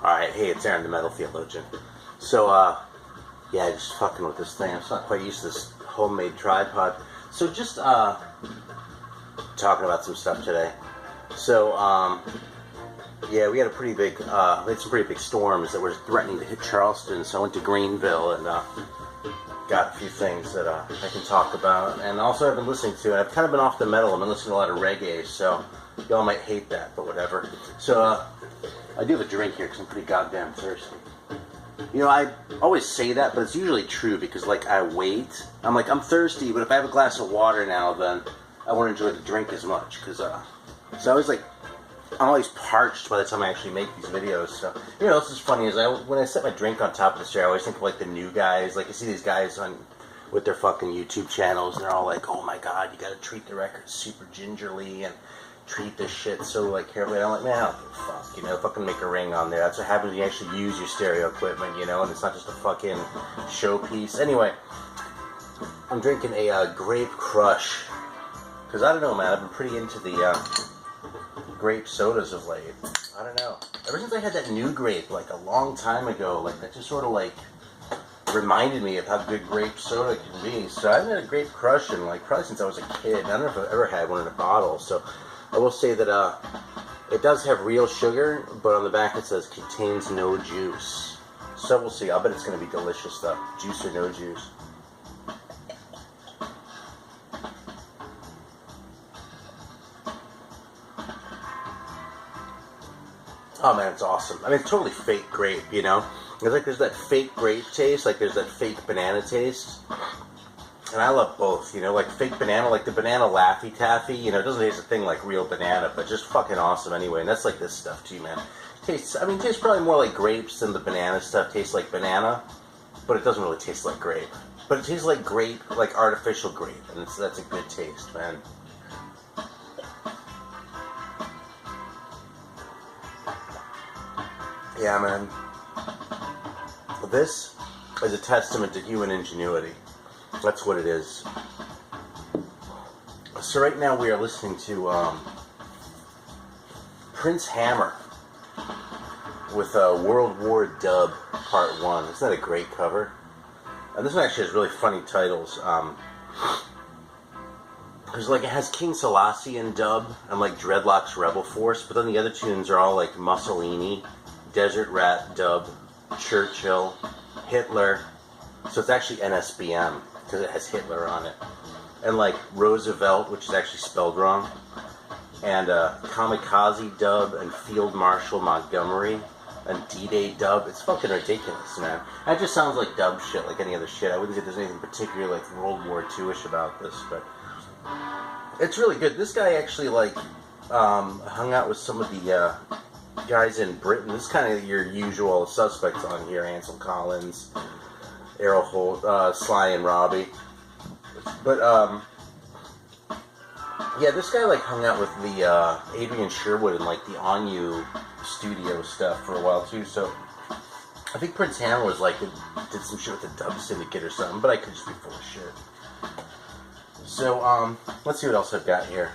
Alright, hey, it's Aaron, the Metal Theologian. So, yeah, just fucking with this thing. I'm just not quite used to this homemade tripod. So, just, talking about some stuff today. So, yeah, we had a pretty big, we had some pretty big storms that were threatening to hit Charleston, so I went to Greenville and, got a few things that, I can talk about. And also I've been listening to, and I've kind of been off the metal. I've been listening to a lot of reggae, so y'all might hate that, but whatever. So, I do have a drink here because I'm pretty goddamn thirsty. You know, I always say that, but it's usually true because, like, I wait. I'm like, I'm thirsty, but if I have a glass of water now, then I won't enjoy the drink as much. Because, so I was like, I'm always parched by the time I actually make these videos. So, you know, this is funny is when I set my drink on top of the chair, I always think of, like, the new guys. Like, you see these guys with their fucking YouTube channels, and they're all like, oh my god, you gotta treat the record super gingerly and treat this shit so, like, carefully. I'm like, man, I don't give a fuck, you know, fucking make a ring on there. That's what happens when you actually use your stereo equipment, you know, and it's not just a fucking showpiece. Anyway, I'm drinking a Grape Crush, because I don't know, man, I've been pretty into the grape sodas of late. I don't know. Ever since I had that new grape, like, a long time ago, like, that just sort of, like, reminded me of how good grape soda can be. So I've had a Grape Crush in, like, probably since I was a kid. I don't know if I've ever had one in a bottle, so I will say that it does have real sugar, but on the back it says contains no juice. So we'll see. I'll bet it's going to be delicious stuff. Juice or no juice. Oh man, it's awesome. I mean, it's totally fake grape, you know? It's like there's that fake grape taste, like there's that fake banana taste. And I love both, you know, like fake banana, like the banana Laffy Taffy, you know, it doesn't taste a thing like real banana, but just fucking awesome anyway. And that's like this stuff too, man. Tastes probably more like grapes than the banana stuff tastes like banana, but it doesn't really taste like grape. But it tastes like grape, like artificial grape, and that's a good taste, man. Yeah, man. This is a testament to human ingenuity. That's what it is. So right now we are listening to Prince Hammer with World War Dub Part 1. Isn't that a great cover? And this one actually has really funny titles. Because like it has King Selassie in dub and like Dreadlocks Rebel Force, but then the other tunes are all like Mussolini, Desert Rat dub, Churchill, Hitler. So it's actually NSBM because it has Hitler on it. And like Roosevelt, which is actually spelled wrong. And Kamikaze dub and Field Marshal Montgomery and D-Day dub. It's fucking ridiculous, man. That just sounds like dub shit like any other shit. I wouldn't say there's anything particularly like World War II-ish about this, but it's really good. This guy actually like hung out with some of the guys in Britain. This is kind of your usual suspects on here. Ansel Collins, Errol Holt, Sly and Robbie. But, yeah, this guy, like, hung out with the, Adrian Sherwood and, like, the On You studio stuff for a while, too, so I think Prince Hammer was, like, did some shit with the Dub Syndicate or something, but I could just be full of shit. So, let's see what else I've got here.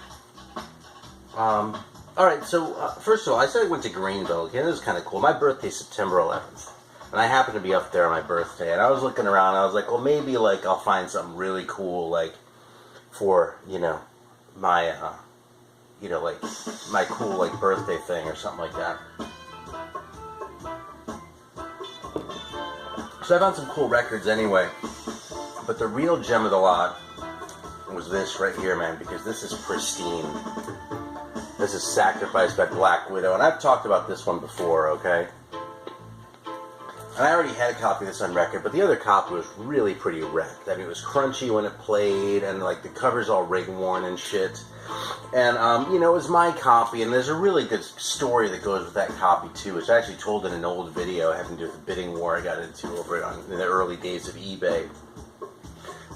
Alright, so, first of all, I said I went to Greenville. Again, this is kind of cool. My birthday's September 11th. And I happened to be up there on my birthday. And I was looking around, and I was like, well, maybe, like, I'll find something really cool, like, for, you know, my, you know, like, my cool, like, birthday thing or something like that. So I found some cool records anyway. But the real gem of the lot was this right here, man, because this is pristine. This is Sacrificed by Black Widow, and I've talked about this one before, okay? And I already had a copy of this on record, but the other copy was really pretty wrecked. I mean, it was crunchy when it played, and, like, the cover's all rig-worn and shit. And, you know, it was my copy, and there's a really good story that goes with that copy, too, which I actually told in an old video having to do with the bidding war I got into over it in the early days of eBay.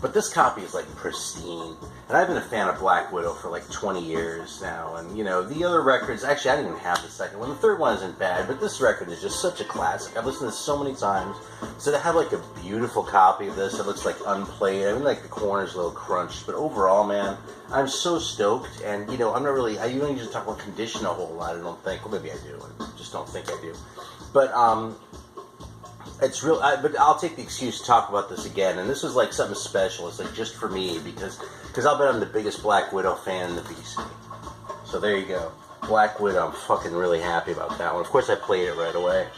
But this copy is, like, pristine. And I've been a fan of Black Widow for, like, 20 years now. And, you know, the other records... Actually, I didn't even have the second one. The third one isn't bad, but this record is just such a classic. I've listened to this so many times. So to have, like, a beautiful copy of this that looks, like, unplayed... I mean, like, the corner's a little crunched. But overall, man, I'm so stoked. And, you know, I'm not really... I don't usually talk about condition a whole lot, I don't think. Well, maybe I do. I'm just just don't think I do. But it's real. But I'll take the excuse to talk about this again. And this was like something special. It's like just for me because I'll bet I'm the biggest Black Widow fan in the BC. So there you go. Black Widow. I'm fucking really happy about that one. Of course, I played it right away.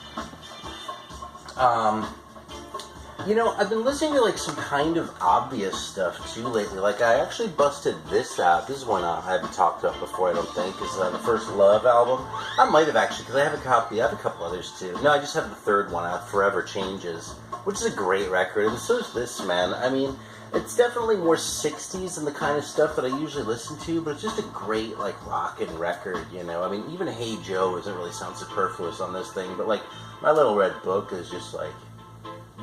You know, I've been listening to like some kind of obvious stuff too lately. Like I actually busted this out. This is one I haven't talked about before, I don't think. Is the First Love album. I might have actually, because I have a copy. I have a couple others too. No, I just have the third one out, Forever Changes, which is a great record. And so is this, man. I mean, it's definitely more 60s than the kind of stuff that I usually listen to, but it's just a great like rockin' record, you know. I mean, even Hey Joe doesn't really sound superfluous on this thing, but like My Little Red Book is just like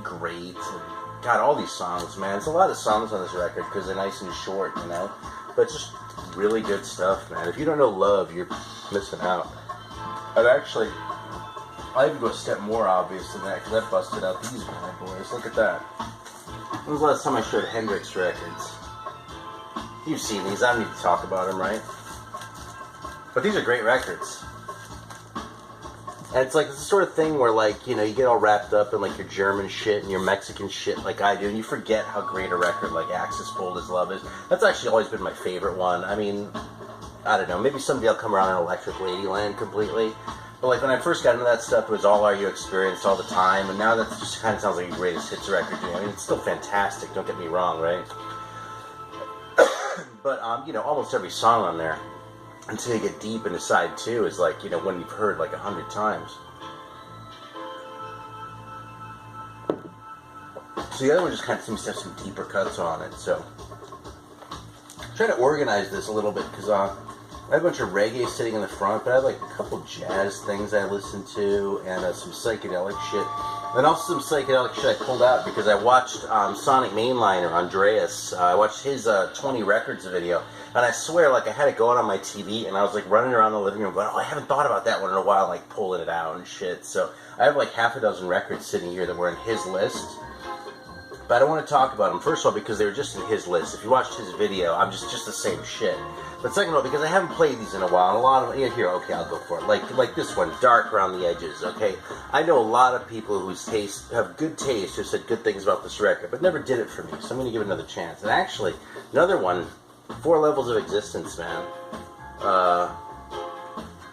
great. And God, all these songs, man. It's a lot of songs on this record because they're nice and short, you know. But it's just really good stuff, man. If you don't know Love, you're missing out. And actually, I even go a step more obvious than that because I busted out these bad boys. Look at that. When was the last time I showed Hendrix records? You've seen these. I don't need to talk about them, right? But these are great records. And it's like the sort of thing where, like, you know, you get all wrapped up in, like, your German shit and your Mexican shit like I do, and you forget how great a record like Axis Bold as Love is. That's actually always been my favorite one. I mean, I don't know, maybe someday I'll come around in Electric Ladyland completely. But, like, when I first got into that stuff, it was All Are You Experienced all the time, and now that just kind of sounds like a greatest hits record to me. I mean, it's still fantastic, don't get me wrong, right? But, you know, almost every song on there, until you get deep into side 2, is like, you know, one you've heard like 100 times. So the other one just kind of seems to have some deeper cuts on it, so I'm trying to organize this a little bit, because I have a bunch of reggae sitting in the front, but I have like a couple jazz things I listen to, and some psychedelic shit. And also some psychedelic shit I pulled out because I watched Sonic Mainliner, Andreas. I watched his 20 Records video. And I swear, like, I had it going on my TV, and I was, like, running around the living room going, oh, I haven't thought about that one in a while, like, pulling it out and shit. So I have, like, half a dozen records sitting here that were in his list. But I don't want to talk about them, first of all, because they were just in his list. If you watched his video, I'm just the same shit. But second of all, because I haven't played these in a while, and a lot of them, here, okay, I'll go for it. Like this one, Dark Around the Edges, okay? I know a lot of people whose taste, have good taste, who said good things about this record, but never did it for me, so I'm going to give it another chance. And actually, another one, 4 Levels of Existence, man.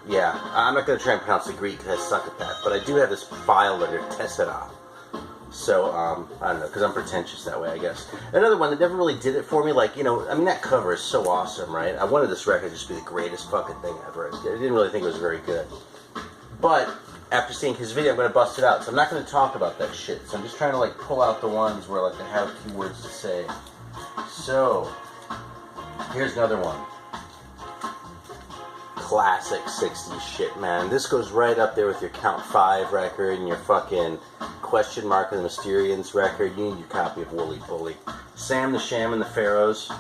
Yeah, I'm not going to try and pronounce the Greek because I suck at that, but I do have this file under Tessera. So, I don't know, because I'm pretentious that way, I guess. Another one that never really did it for me, like, you know, I mean, that cover is so awesome, right? I wanted this record to just be the greatest fucking thing ever. I didn't really think it was very good. But, after seeing his video, I'm going to bust it out. So I'm not going to talk about that shit. So I'm just trying to, like, pull out the ones where, like, I have a few words to say. So, here's another one. Classic 60s shit, man. This goes right up there with your Count 5 record and your fucking Question Mark and the Mysterians record. You need your copy of Wooly Bully. Sam the Sham and the Pharaohs.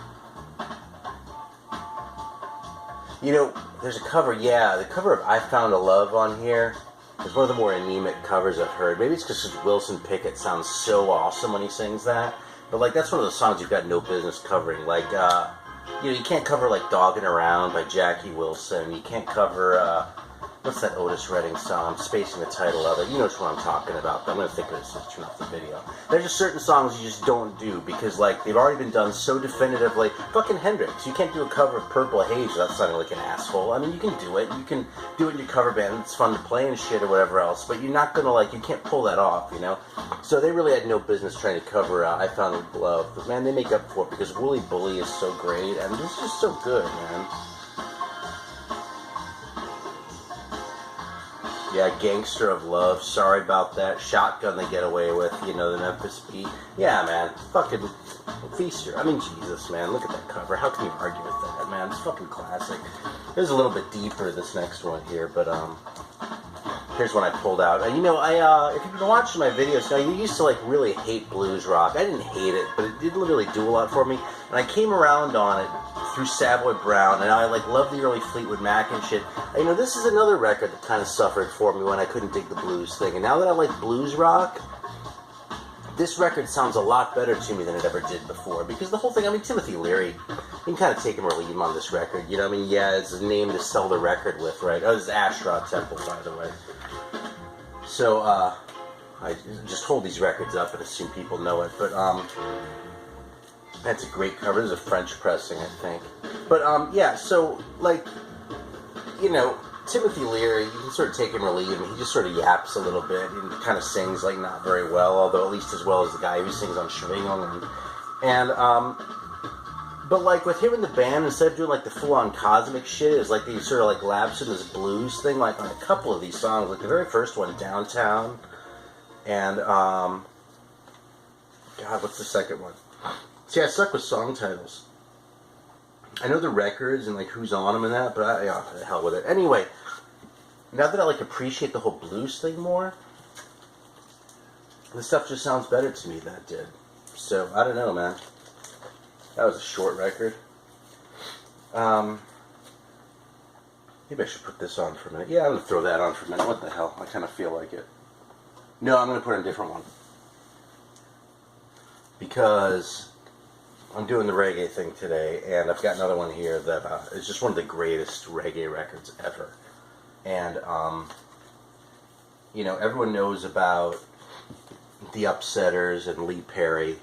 You know, there's a cover, yeah, the cover of I Found a Love on here is one of the more anemic covers I've heard. Maybe it's because Wilson Pickett sounds so awesome when he sings that. But, like, that's one of those songs you've got no business covering. Like, you know, you can't cover, like, Doggin' Around by Jackie Wilson. You can't cover, what's that Otis Redding song? I'm spacing the title of it. You know which one I'm talking about, but I'm going to think of it as I turn off the video. There's just certain songs you just don't do because, like, they've already been done so definitively. Fucking Hendrix. You can't do a cover of Purple Haze without sounding like an asshole. I mean, you can do it. You can do it in your cover band. It's fun to play and shit or whatever else, but you're not going to, like, you can't pull that off, you know? So they really had no business trying to cover I Found a Love. But, man, they make up for it because Wooly Bully is so great, and this is just so good, man. Yeah, Gangster of Love, Sorry About That, Shotgun They Get Away With, you know, the Memphis Beat. Yeah, man, fucking Feaster. I mean, Jesus, man, look at that cover. How can you argue with that, man? It's fucking classic. There's a little bit deeper, this next one here, but, here's one I pulled out. You know, if you've been watching my videos now, you used to, like, really hate blues rock. I didn't hate it, but it didn't really do a lot for me. And I came around on it through Savoy Brown, and I, like, love the early Fleetwood Mac and shit. And, you know, this is another record that kind of suffered for me when I couldn't dig the blues thing. And now that I like blues rock, this record sounds a lot better to me than it ever did before, because the whole thing, I mean, Timothy Leary, you can kind of take him or leave him on this record, you know what I mean? Yeah, it's a name to sell the record with, right? Oh, this is Asherah Temple, by the way. So, I just hold these records up and assume people know it, but, that's a great cover. This is a French pressing, I think. But, yeah, so, like, you know, Timothy Leary, you can sort of take him or leave him. He just sort of yaps a little bit and kind of sings, like, not very well, although at least as well as the guy who sings on Schwingel. But, like, with him in the band, instead of doing, like, the full-on cosmic shit, it's like he sort of, like, lapse into this blues thing, like, on a couple of these songs. Like, the very first one, Downtown, and, God, what's the second one? See, I suck with song titles. I know the records and, like, who's on them and that, but the hell with it. Anyway, now that I, like, appreciate the whole blues thing more, this stuff just sounds better to me than it did. So, I don't know, man. That was a short record. Maybe I should put this on for a minute. Yeah, I'm going to throw that on for a minute. What the hell? I kind of feel like it. No, I'm going to put in a different one. Because I'm doing the reggae thing today, and I've got another one here that is just one of the greatest reggae records ever. And, you know, everyone knows about the Upsetters and Lee Perry.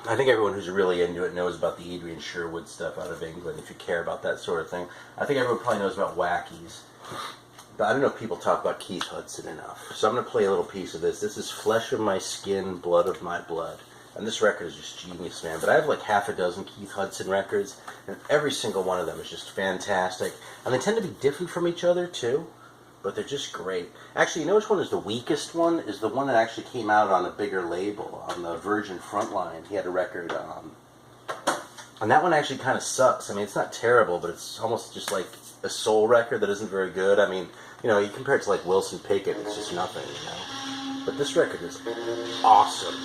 I think everyone who's really into it knows about the Adrian Sherwood stuff out of England, if you care about that sort of thing. I think everyone probably knows about Wackies. But I don't know if people talk about Keith Hudson enough. So I'm going to play a little piece of this. This is Flesh of My Skin, Blood of My Blood. And this record is just genius, man. But I have like half a dozen Keith Hudson records, and every single one of them is just fantastic. And they tend to be different from each other, too. But they're just great. Actually, you know which one is the weakest one? Is the one that actually came out on a bigger label, on the Virgin Frontline. He had a record, and that one actually kind of sucks. I mean, it's not terrible, but it's almost just like a soul record that isn't very good. I mean, you know, you compare it to like Wilson Pickett, it's just nothing, you know. But this record is awesome.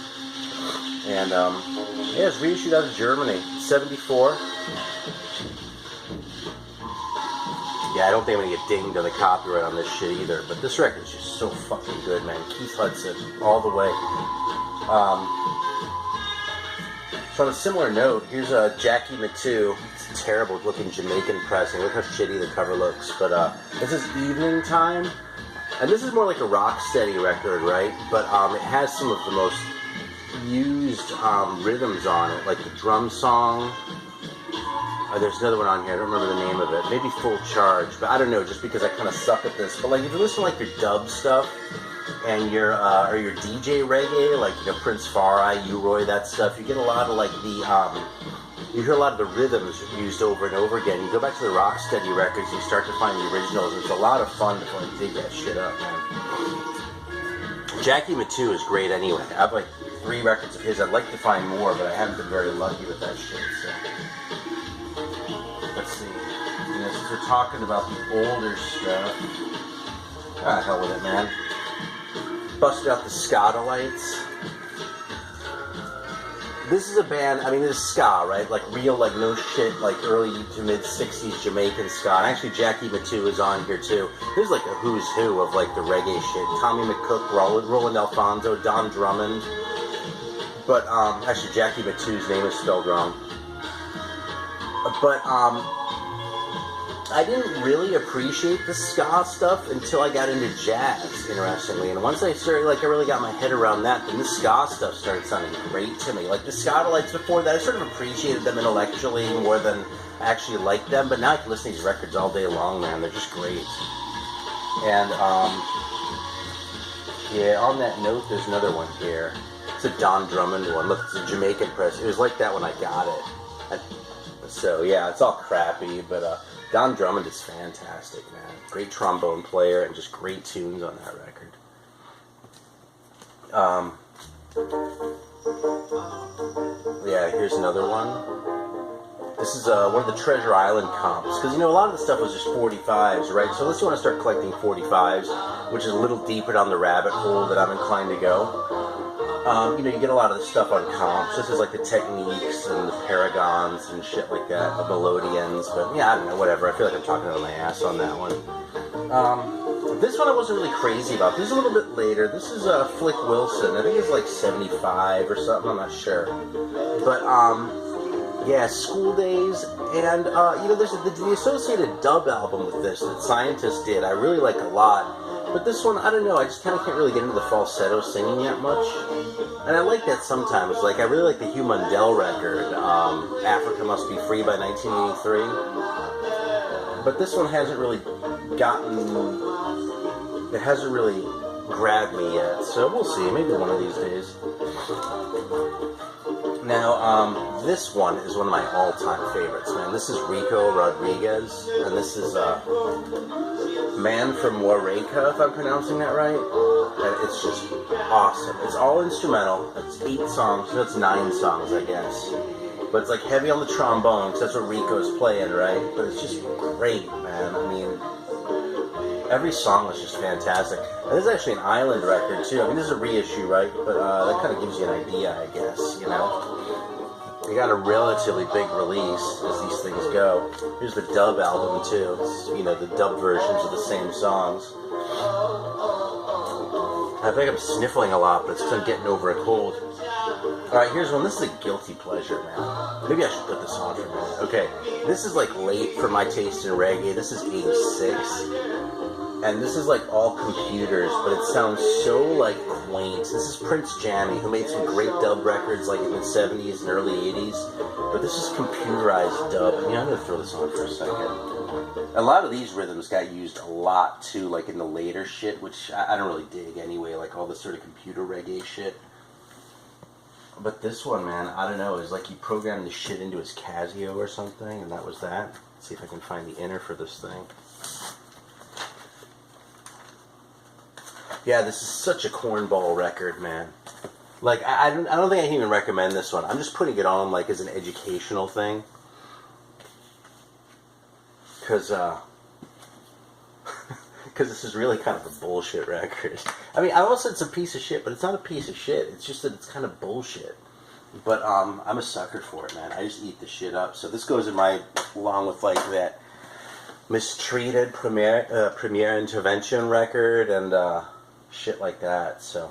And, yeah, it's reissued out of Germany, 74. Yeah, I don't think I'm going to get dinged on the copyright on this shit either, but this record is just so fucking good, man. Keith Hudson, all the way. So on a similar note, here's Jackie Matu. It's a terrible looking Jamaican pressing. Look how shitty the cover looks. But this is Evening Time. And this is more like a rock steady record, right? But it has some of the most used rhythms on it, like the drum song. There's another one on here, I don't remember the name of it. Maybe Full Charge, but I don't know, just because I kind of suck at this. But like, if you listen to like your dub stuff, and your or your DJ reggae, like, you know, Prince Farai, U-Roy, that stuff, you get a lot of like the, you hear a lot of the rhythms used over and over again. You go back to the Rocksteady records, and you start to find the originals. It's a lot of fun to like dig that shit up, man. Jackie Matu is great anyway. I have like 3 records of his. I'd like to find more, but I haven't been very lucky with that shit, so. Let's see. You know, since we're talking about the older stuff. Ah, hell with it, man. Busted out the Scotalites. This is a band, I mean, this is ska, right? Like real, like no shit, like early to mid 60s Jamaican ska. And actually, Jackie Matu is on here too. There's like a who's who of like the reggae shit. Tommy McCook, Roland Alfonso, Don Drummond. But actually, Jackie Matu's name is spelled wrong. But I didn't really appreciate the ska stuff until I got into jazz, interestingly. And once I started, like, I really got my head around that, then the ska stuff started sounding great to me. Like, the Scotalites before that, I sort of appreciated them intellectually more than I actually liked them. But now I can listen to these records all day long, man. They're just great. And, yeah, on that note, there's another one here. It's a Don Drummond one. Look, it's a Jamaican press. It was like that when I got it. So, yeah, it's all crappy, but, Don Drummond is fantastic, man. Great trombone player and just great tunes on that record. Yeah, here's another one. This is one of the Treasure Island comps. Because, you know, a lot of the stuff was just 45s, right? So let's want to start collecting 45s, which is a little deeper down the rabbit hole that I'm inclined to go. You know, you get a lot of the stuff on comps. This is like the Techniques and the Paragons and shit like that, the Melodians. But yeah, I don't know, whatever. I feel like I'm talking out of my ass on that one. This one I wasn't really crazy about. This is a little bit later. This is Flick Wilson. I think it's like 75 or something. I'm not sure. But, yeah, School Days. And, you know, there's the associated dub album with this that Scientists did. I really like a lot. But this one, I don't know. I just kind of can't really get into the falsetto singing yet much. And I like that sometimes. Like, I really like the Hugh Mundell record, Africa Must Be Free by 1983. But this one hasn't really it hasn't really grabbed me yet, so we'll see, maybe one of these days. Now, this one is one of my all-time favorites, man. This is Rico Rodriguez, and this is Man from Waireka, if I'm pronouncing that right. And it's just awesome. It's all instrumental. It's 8 songs, no, it's 9 songs, I guess. But it's like heavy on the trombone, because that's what Rico's playing, right? But it's just great, man. I mean, every song was just fantastic. And this is actually an island record, too. I mean, this is a reissue, right? But that kind of gives you an idea, I guess, you know? They got a relatively big release as these things go. Here's the dub album, too. It's, you know, the dub versions of the same songs. I think I'm sniffling a lot, but it's because I'm getting over a cold. Alright, here's one. This is a guilty pleasure, man. Maybe I should put this on for a minute. Okay, this is like late for my taste in reggae. This is 86. And this is like all computers, but it sounds so like quaint. This is Prince Jammy, who made some great dub records like in the 70s and early 80s. But this is computerized dub. I mean, I'm going to throw this on for a second. A lot of these rhythms got used a lot too, like in the later shit, which I don't really dig anyway, like all this sort of computer reggae shit. But this one, man, I don't know, is like he programmed the shit into his Casio or something, and that was that. Let's see if I can find the inner for this thing. Yeah, this is such a cornball record, man. Like, I don't think I can even recommend this one. I'm just putting it on, like, as an educational thing. Because this is really kind of a bullshit record. I mean, I almost said it's a piece of shit, but it's not a piece of shit. It's just that it's kind of bullshit. But I'm a sucker for it, man. I just eat the shit up. So this goes in along with, like, that Mistreated premiere intervention record and shit like that. So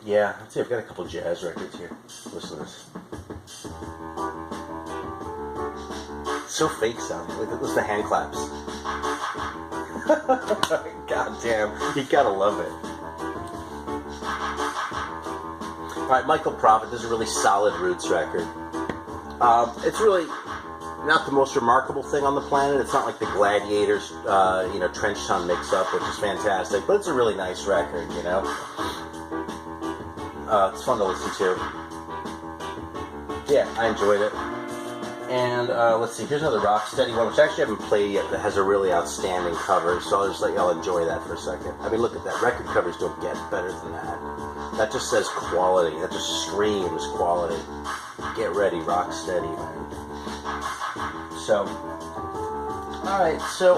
yeah, let's see. I've got a couple jazz records here. Listen to this. It's so fake sounding. Look at the hand claps. God damn, you gotta love it. All right, Michael Prophet. This is a really solid roots record. It's really not the most remarkable thing on the planet. It's not like the Gladiators, you know, Trench Town mix-up, which is fantastic, but it's a really nice record, you know. It's fun to listen to. Yeah, I enjoyed it. And let's see, here's another Rocksteady one, which I actually haven't played yet, that has a really outstanding cover, so I'll just let y'all enjoy that for a second. I mean, look at that. Record covers don't get better than that. That just says quality. That just screams quality. Get ready, Rocksteady, man. So, alright, so,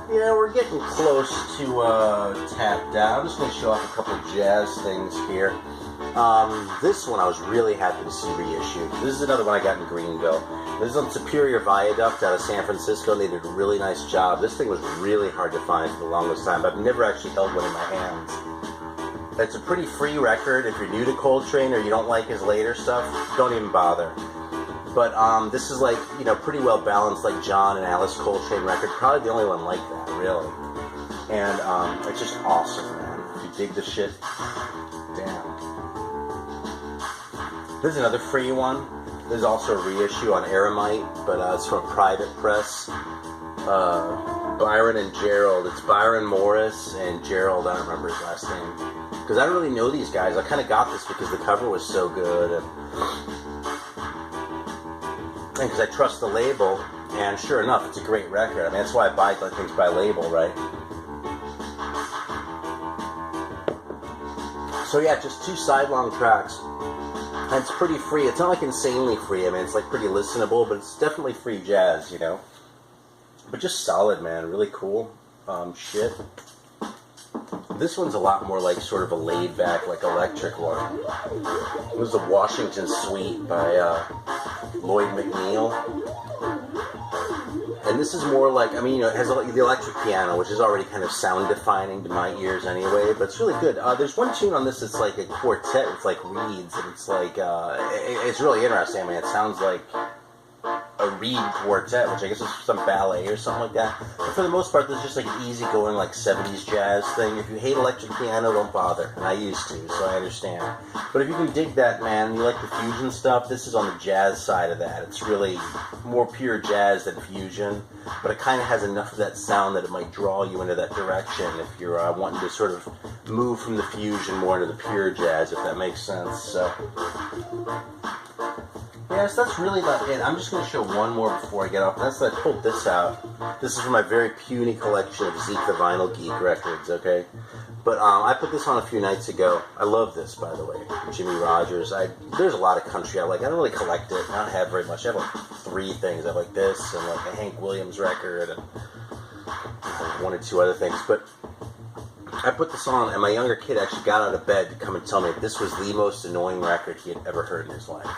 yeah, we're getting close to, tapped out. I'm just going to show off a couple of jazz things here. This one I was really happy to see reissued. This is another one I got in Greenville. This is on Superior Viaduct out of San Francisco. They did a really nice job. This thing was really hard to find for the longest time. I've never actually held one in my hands. It's a pretty free record. If you're new to Coltrane or you don't like his later stuff, don't even bother. But this is like, you know, pretty well balanced, like John and Alice Coltrane record. Probably the only one like that, really. And it's just awesome, man. If you dig the shit, damn. There's another free one. There's also a reissue on Aramite, but it's from a private press. Byron and Gerald. It's Byron Morris and Gerald. I don't remember his last name. Because I don't really know these guys. I kind of got this because the cover was so good. And because I trust the label, and sure enough, it's a great record. I mean, that's why I buy things by label, right? So yeah, just 2 sidelong tracks, and it's pretty free. It's not like insanely free. I mean, it's like pretty listenable, but it's definitely free jazz, you know? But just solid, man. Really cool shit. This one's a lot more like sort of a laid-back, like electric one. It was the Washington Suite by Lloyd McNeil. And And this is more like, I mean, it has the electric piano, which is already kind of sound defining to my ears anyway, but it's really good. There's one tune on this that's like a quartet, it's like reeds, and it's like, it's really interesting. I mean, it sounds like a reed quartet, which I guess is some ballet or something like that. But for the most part, there's just like an easygoing, like 70s jazz thing. If you hate electric piano, don't bother. And I used to, so I understand. But if you can dig that, man, and you like the fusion stuff, this is on the jazz side of that. It's really more pure jazz than fusion, but it kind of has enough of that sound that it might draw you into that direction if you're wanting to sort of move from the fusion more into the pure jazz, if that makes sense. So yes, that's really about it. I'm just going to show one more before I get off. That's I pulled this out. This is from my very puny collection of Zeke the Vinyl Geek records, okay? But I put this on a few nights ago. I love this, by the way, Jimmy Rogers. There's a lot of country I like. I don't really collect it. I don't have very much. I have like 3 things. I have like this and like a Hank Williams record and 1 or 2 other things. But I put this on, and my younger kid actually got out of bed to come and tell me that this was the most annoying record he had ever heard in his life.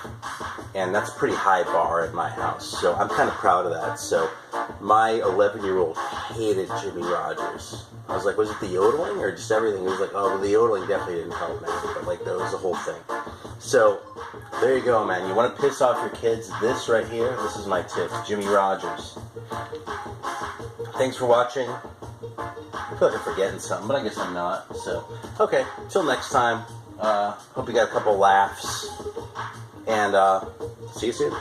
And that's a pretty high bar at my house, so I'm kind of proud of that. So my 11-year-old hated Jimmy Rogers. I was like, was it the yodeling or just everything? He was like, oh, well, the yodeling definitely didn't help, man. But like, that was the whole thing. So there you go, man. You want to piss off your kids? This right here, this is my tip. Jimmy Rogers. Thanks for watching. I feel like I'm forgetting something, but I guess I'm not. So, okay, till next time. Hope you got a couple laughs. And see you soon.